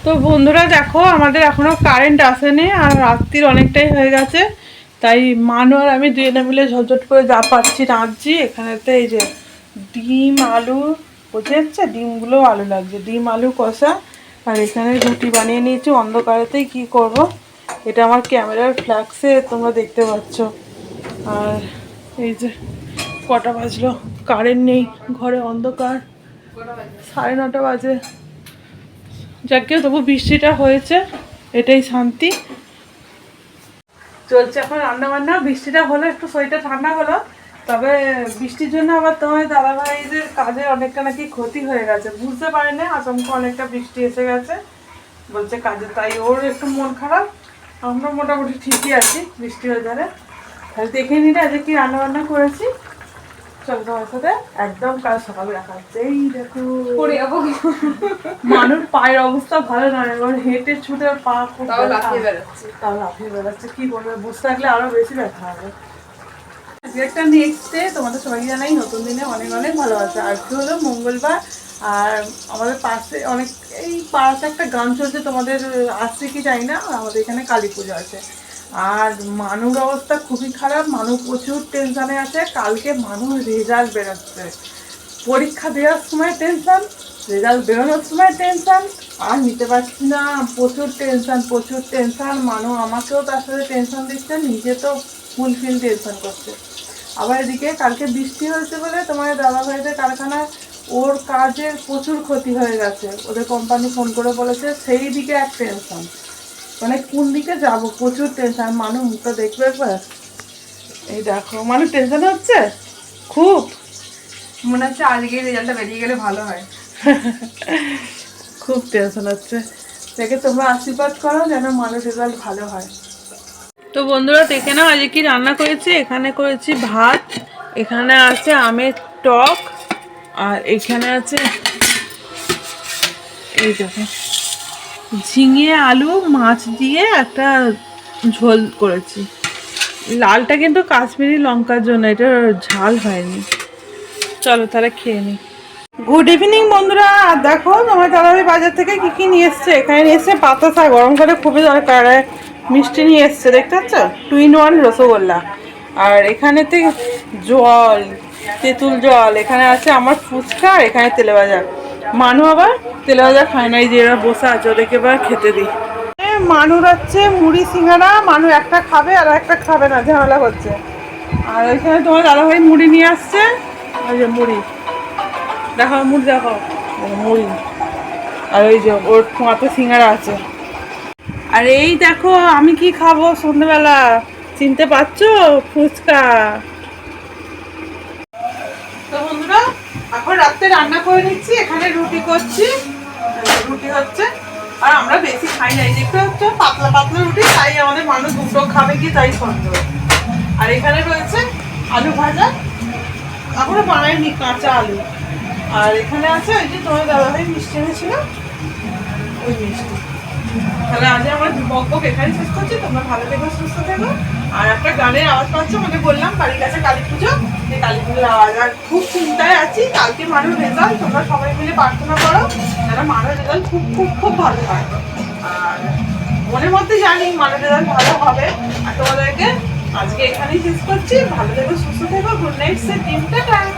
তো বন্ধুরা দেখো, আমাদের এখনো কারেন্ট আসেনি আর রাত্রির অনেকটাই হয়ে গেছে, তাই মানু আর আমি দুজনে মিলে ঝটঝট করে যা পাচ্ছি রাঁধছি। এখানেতে এই যে ডিম আলু, বোঝা যাচ্ছে ডিমগুলো আলু লাগছে, ডিম আলু কষা। আর এখানে রুটি বানিয়ে নিয়েছি অন্ধকারেতেই, কি করব। এটা আমার ক্যামেরার ফ্ল্যাক্সে তোমরা দেখতে পাচ্ছ। আর এই যে কটা বাজলো, কারেন্ট নেই, ঘরে অন্ধকার, 9:30 বাজে। যাকে তবু বৃষ্টিটা হয়েছে, এটাই শান্তি। চলছে এখন রান্না বান্না। বৃষ্টিটা হলো একটু শরীরটা ঠান্ডা হলো, তবে বৃষ্টির জন্য আবার তোমার দাদাভাইদের কাজের অনেকটা নাকি ক্ষতি হয়ে গেছে, বুঝতে পারে না, আচমকা অনেকটা বৃষ্টি এসে গেছে বলছে কাজে, তাই ওর একটু মন খারাপ। আমরা মোটামুটি ঠিকই আছি বৃষ্টি হয়ে যাবে। তাহলে দেখে নিলে আজকে কি রান্না বান্না করেছি, চলো তোমার সাথে একদম কাল সকালে দেখা হচ্ছে। এই দেখো মানুষ পায়ের অবস্থা ভালো নয়, এবার হেঁটে ছুটে পা তাও লাফিয়ে বেড়াচ্ছে, কি করবে, বসে থাকলে আরো বেশি ব্যথা হবে। একটা নেক্সট ডে তোমাদের সবাই জানাই নতুন দিনে অনেক অনেক ভালোবাসা। আজকে হলো মঙ্গলবার, আর আমাদের পাশে অনেক এই পাশে একটা গান চলছে, তোমাদের আসছে কি জানি না, আমাদের এখানে কালী পুজো আছে। আর মানুর অবস্থা খুবই খারাপ, মানু প্রচুর টেনশানে আছে। কালকে মানুষ রেজাল্ট বেরোচ্ছে, পরীক্ষা দেওয়ার সময় টেনশান, রেজাল্ট বেরোনোর সময় টেনশান, আর নিতে পারছি না, প্রচুর টেনশান। মানু আমাকেও তার সাথে টেনশান দিচ্ছে, নিজে তো ফুলফিল টেনশান করছে। আবার এদিকে কালকে বৃষ্টি হয়েছে বলে তোমার দাদাভাইদের কারখানায় ওর কাজের প্রচুর ক্ষতি হয়ে গেছে, ওদের কোম্পানি ফোন করে বলেছে, সেই দিকে এক টেনশন, মানে কোন দিকে যাবো, প্রচুর টেনশন। মানু মুখটা দেখবে একবার, এই দেখো মানুষ টেনশন হচ্ছে খুব, মনে হচ্ছে আজকে রেজাল্টটা বেরিয়ে গেলে ভালো হয়। খুব টেনশন হচ্ছে। দেখে তোমরা আশীর্বাদ করো যেন মানুষ রেজাল্ট ভালো হয়। তো বন্ধুরা দেখে নাও আজকে কি রান্না করেছি। এখানে করেছি ভাত, এখানে আছে আমের টক, আর এখানে আছে এই দেখো ঝিঙে আলু মাছ দিয়ে একটা ঝোল করেছি। লালটা কিন্তু কাশ্মীরি লঙ্কার জন্য, এটা ঝাল হয়নি। চলো তাহলে খেয়ে নিই। গুড ইভিনিং বন্ধুরা। আর দেখো তোমার দাদাভাই বাজার থেকে কি কি নিয়ে এসছে। এখানে নিয়ে এসছে বাতাসা, গরম করে খুবই দরকার। মিষ্টি নিয়ে এসছে, দেখতে পাচ্ছ, 2-in-1 রসগোল্লা। আর এখানেতে জল, তেঁতুল জল, এখানে আছে আমার ফুচকা, আর এখানে তেলে ভাজা। মানু আবার তেলে ভাজা খায় না, এই যে এরা বসে আছে, ওদেরকে এবার খেতে দিই। মানুর হচ্ছে মুড়ি সিঙ্গারা, মানু একটা খাবে আর একটা খাবে না, ঝামেলা করছে। আর ওইখানে তোমার দাদাভাই মুড়ি নিয়ে আসছে, ওই যে মুড়ি দেখো, মুড়ি দেখো, মুড়ি। আর ওই যে ওর মাথা সিঙ্গারা আছে। আর এই দেখো আমি কি খাবো সন্ধ্যেবেলা, চিনতে পারছো, ফুচকা। তো বন্ধুরা এখন রাত্রে রান্না করে নিচ্ছি, এখানে রুটি করছি, রুটি হচ্ছে। আর আমরা বেশি খাই নাই, দেখতে হচ্ছে পাতলা পাতলা রুটি, তাই আমাদের মানুষ দুটো খাবে কি তাই সন্দেহ। আর এখানে রয়েছে আলু ভাজা, এখনো বানাইনি, কাঁচা আলু। আর এখানে আছে ওই যে তোমার দাদাভাই মিষ্টি এনেছিল, ওই মিষ্টি। তাহলে আজ আমার বকবক এখানে শেষ করছি। তোমরা ভালো থেকো, সুস্থ থেকো। আর একটা গানের আওয়াজ পাচ্ছ, মানে বললাম বাড়ির কাছে কালী পুজো, এই কালী পুজোর আওয়াজ। আর খুব চিন্তায় আছি, কালকে মানুষ রেজাল্ট, তোমরা সবাই মিলে প্রার্থনা করো যেন মানুষ রেজাল্ট খুব খুব খুব ভালো হয়। আর মনের মধ্যে জানি মানুষ রেজাল্ট ভালো হবে। আর তোমাদেরকে আজকে এখানেই শেষ করছি। ভালো থেকো, সুস্থ থেকো, গুড নাইট, সে টিমটা টাইম।